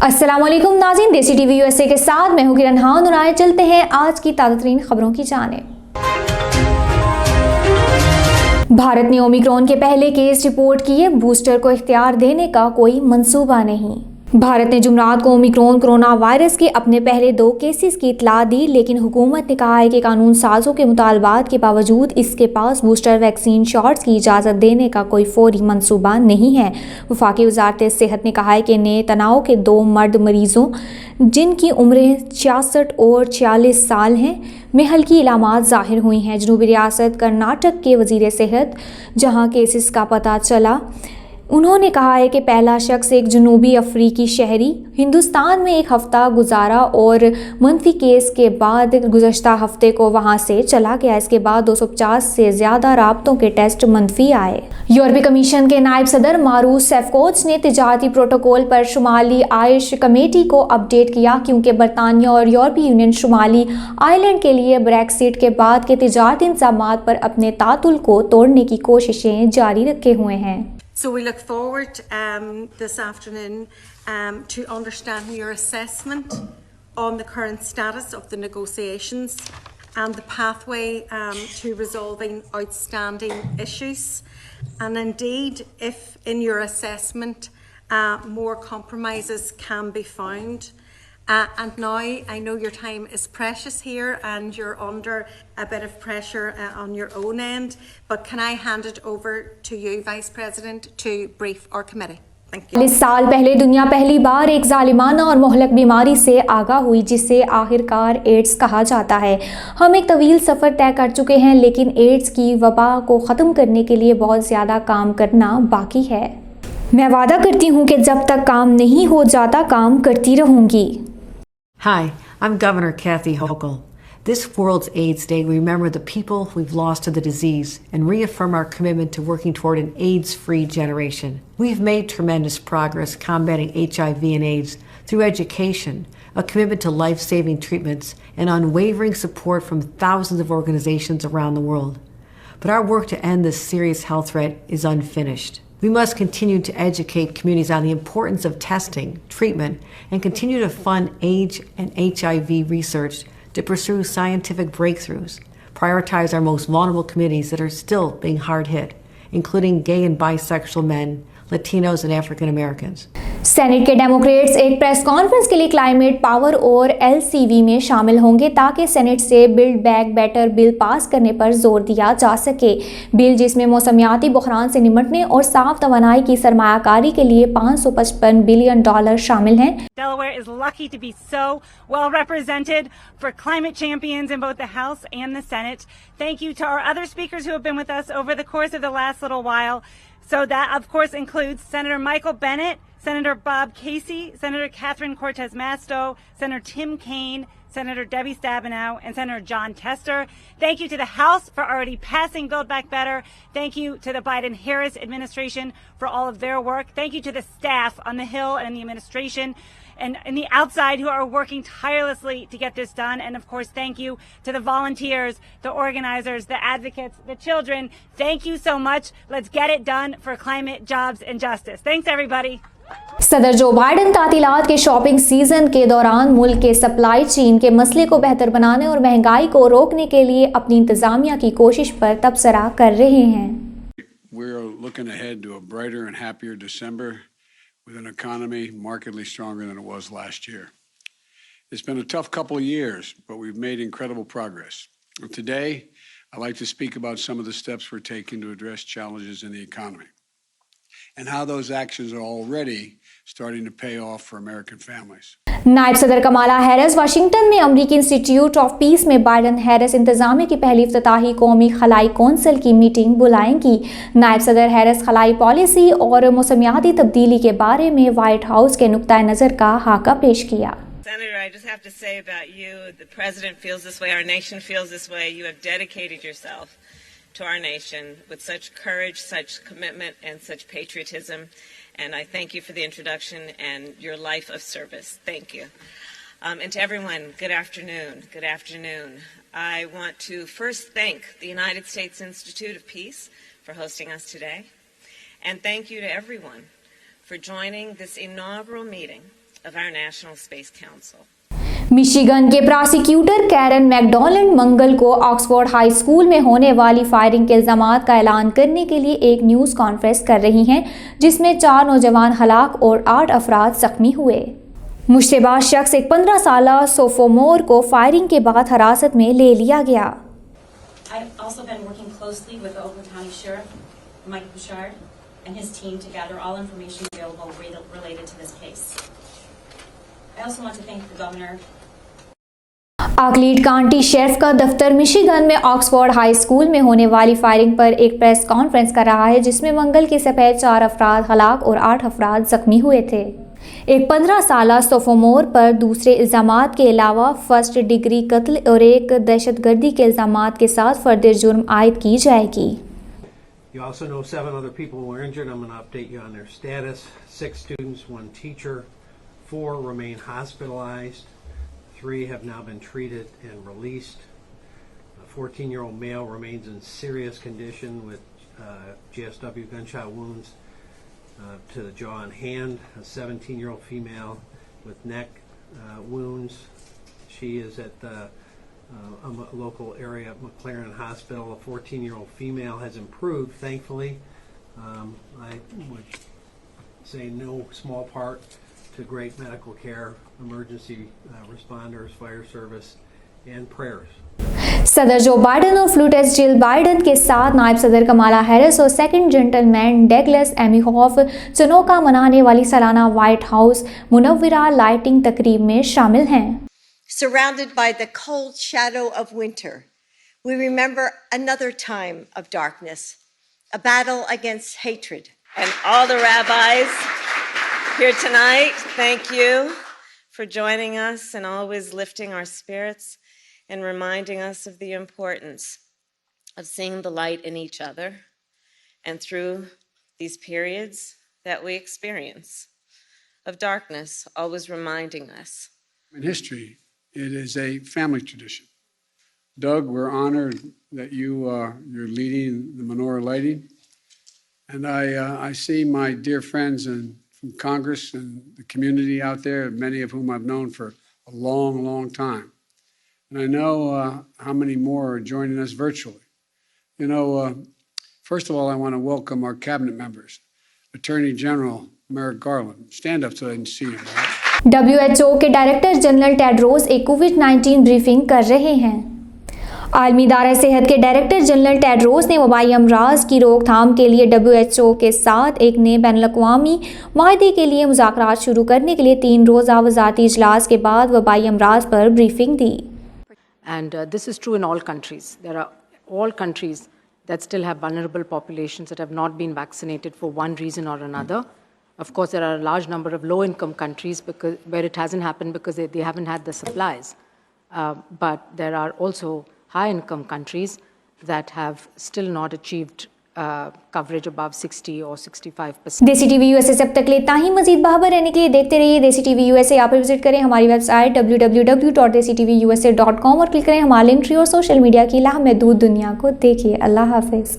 अस्सलाम वालेकुम नाज़रीन, देसी टीवी यूएसए के साथ मैं हूं किरण खान और आए चलते हैं आज की ताज़ा तरीन खबरों की जानिब। भारत ने ओमिक्रॉन के पहले केस रिपोर्ट किए, बूस्टर को इख्तियार देने का कोई मंसूबा नहीं। भारत ने जुमरात को ओमिक्रॉन कोरोना वायरस के अपने पहले 2 केसेस की इतला दी, लेकिन हुकूमत ने कहा है कि कानून साजों के मुतालबात के बावजूद इसके पास बूस्टर वैक्सीन शॉट्स की इजाज़त देने का कोई फौरी मंसूबा नहीं है। वफाकी वजारत सेहत ने कहा है कि नए तनाव के 2 मर्द मरीजों जिनकी उम्रें 66 और 46 साल हैं में हल्की इलामात जाहिर हुई हैं। जनूबी रियासत कर्नाटक के वजीर सेहत जहां केसेस का पता चला, उन्होंने कहा है कि पहला शख्स एक जनूबी अफ्रीकी शहरी हिंदुस्तान में एक हफ्ता गुजारा और मनफी केस के बाद गुज़श्ता हफ्ते को वहां से चला गया। इसके बाद 250 से ज़्यादा राब्तों के टेस्ट मनफी आए। यूरोपीय कमीशन के नायब सदर मारूस सेफकोच ने तिजारती प्रोटोकॉल पर शुमाली आयश कमेटी को अपडेट किया, क्योंकि बरतानिया और यूरोपीय यूनियन शुमाली आयरलैंड के लिए ब्रेक्सिट के बाद के तिजारती इंतजामात पर अपने तातुल को तोड़ने की कोशिशें जारी रखे हुए हैं। So we look forward this afternoon to understanding your assessment on the current status of the negotiations and the pathway to resolving outstanding issues. And indeed, if in your assessment more compromises can be found. And now I know your time is precious here and you're under a bit of pressure on your own end, but can I hand it over to you, Vice President, to brief our committee? Thank you. 40 साल पहले दुनिया पहली बार एक जालिमाना और मोहलक बीमारी से आगाह हुई, जिसे आखिरकार एड्स कहा जाता है। हम एक तवील सफ़र तय कर चुके हैं, लेकिन एड्स की वबा को ख़त्म करने के लिए बहुत ज़्यादा काम करना बाकी है। मैं वादा करती हूँ कि जब तक काम नहीं हो जाता काम करती रहूँगी। Hi, I'm Governor Kathy Hochul. This World's AIDS Day, we remember the people we've lost to the disease and reaffirm our commitment to working toward an AIDS-free generation. We've made tremendous progress combating HIV and AIDS through education, a commitment to life-saving treatments, and unwavering support from thousands of organizations around the world. But our work to end this serious health threat is unfinished. We must continue to educate communities on the importance of testing, treatment, and continue to fund AIDS and HIV research to pursue scientific breakthroughs, prioritize our most vulnerable communities that are still being hard hit, including gay and bisexual men, Latinos, and African Americans. Senate के Democrats एक press conference के लिए climate power और LCV में शामिल होंगे, ताकि senate से build back better bill pass करने पर जोर दिया जा सके। बिल जिसमें मौसमियाती बहरान से निपटने और साफ तवानाई की सरमायाकारी के लिए $555 बिलियन शामिल हैं। Delaware is lucky to be so well represented for climate champions in both the House and the Senate. Thank you to our other speakers who have been with us over the course of the last little while. So that, of course, includes Senator Michael Bennet, Senator Bob Casey, Senator Catherine Cortez Masto, Senator Tim Kaine, Senator Debbie Stabenow, and Senator John Tester. Thank you to the House for already passing Build Back Better. Thank you to the Biden-Harris administration for all of their work. Thank you to the staff on the Hill and the administration and the outside who are working tirelessly to get this done. And of course, thank you to the volunteers, the organizers, the advocates, the children. Thank you so much. Let's get it done for climate, jobs, and justice. Thanks, everybody. सदर जो Biden तातीलात के shopping season के दौरान मुल्क के supply chain के मसले को बेहतर बनाने और महंगाई को रोकने के लिए अपनी इंतजामिया की कोशिश पर तबसरा कर रहे हैं। We're looking ahead to a brighter and happier December with an economy markedly stronger than it was last year. It's been a tough couple of years, but we've made incredible progress. And today, I'd like to speak about some of the steps we're taking to address challenges in the economy and how those actions are already starting to pay off for American families. नायब सदर Kamala Harris Washington में अमरीकी institute of peace में Biden Harris इंतजामिया की पहली इफ्तिताही कौमी खलाई council की मीटिंग बुलाएंगी। नायब सदर हैरिस खलाई पॉलिसी और मौसमियाती तब्दीली के बारे में व्हाइट हाउस के नुक्ता नज़र का हाका पेश किया। Senator, I just have to say about you, the president feels this way, our nation feels this way. You have dedicated yourself to our nation with such courage, such commitment, and such patriotism. And I thank you for the introduction and your life of service. Thank you. And to everyone, good afternoon. Good afternoon. I want to first thank the United States Institute of Peace for hosting us today. And thank you to everyone for joining this inaugural meeting of our National Space Council. Michigan के prosecutor Karen McDonald मंगल को Oxford high school में होने वाली firing के इल्जामात का ऐलान करने के लिए एक न्यूज़ कॉन्फ्रेंस कर रही हैं, जिसमें 4 नौजवान हलाक और 8 अफराद जख्मी हुए। मुश्तबा शख्स एक 15 साला सोफोमोर को फायरिंग के बाद हिरासत में ले लिया गया। I've also been working closely with the Oakland County Sheriff, Mike Bouchard, and his team to gather all information available related to this case. I also want to thank the governor. Oakland county sheriff का दफ्तर Michigan में Oxford high school में होने वाली firing पर एक press conference कर रहा है, जिसमें मंगल के सफेद 4 अफराद हलाक और 8 अफराद जख्मी हुए थे। एक 15 साला सोफोमोर पर दूसरे इल्ज़ामात के अलावा फर्स्ट डिग्री कत्ल और एक दहशतगर्दी के इल्ज़ामात के साथ फर्द जुर्म आयद की जाएगी। You also know 7 other people were injured. I'm going to update you on their status. 6 students, 1 teacher, 4 remain hospitalized. 3 have now been treated and released. A 14-year-old male remains in serious condition with GSW gunshot wounds to the jaw and hand. A 17-year-old female with neck wounds. She is at the a local area at McLaren Hospital. A 14-year-old female has improved, thankfully. I would say no small part to great medical care, emergency responders, fire service, and prayers. सदर जो Biden और फ्लूटेस Jill Biden के साथ नायब सदर Kamala Harris और second gentleman Douglas एमीहोफ चुनौका मनाने वाली सालाना व्हाइट हाउस मुनव्विरा लाइटिंग तकरीब में शामिल हैं। Surrounded by the cold shadow of winter, we remember another time of darkness, a battle against hatred. And all the rabbis here tonight, thank you for joining us and always lifting our spirits and reminding us of the importance of seeing the light in each other and through these periods that we experience of darkness, always reminding us. In history, it is a family tradition. Doug, we're honored that you're leading the menorah lighting. And I see my dear friends from Congress and the community out there, many of whom I've known for a long, long time. And I know how many more are joining us virtually. You know, first of all, I want to welcome our cabinet members. Attorney General Merrick Garland. Stand up so I can see him. Right? WHO के director general Tedros एक कोविड-19 briefing कर रहे हैं। आलमी इदारा सेहत के director general Tedros ने वबाई अमराज की रोकथाम के लिए WHO के साथ एक नए बैनुल-अक़वामी माहदे के लिए मुज़ाकरात शुरू करने के लिए 3 रोज़ा वज़ारती इजलास के बाद वबाई अमराज पर briefing the. And this is true in all countries. There are all countries that still have vulnerable populations that have not been vaccinated for one reason or another. Of course, there are a large number of low-income countries where it hasn't happened because they haven't had the supplies. But there are also high-income countries that have still not achieved coverage above 60 or 65%. देसी TV USA से अब तक इतना ही। मजीद बाखबर रहने के लिए देखते रहिए देसी टीवी यूएसए। आप विजिट करें हमारी वेबसाइट www.desitvusa.com और क्लिक करें हमारे लिंक ट्री और सोशल मीडिया की लामहदूद दुनिया को देखिए। अल्लाह हाफिज़।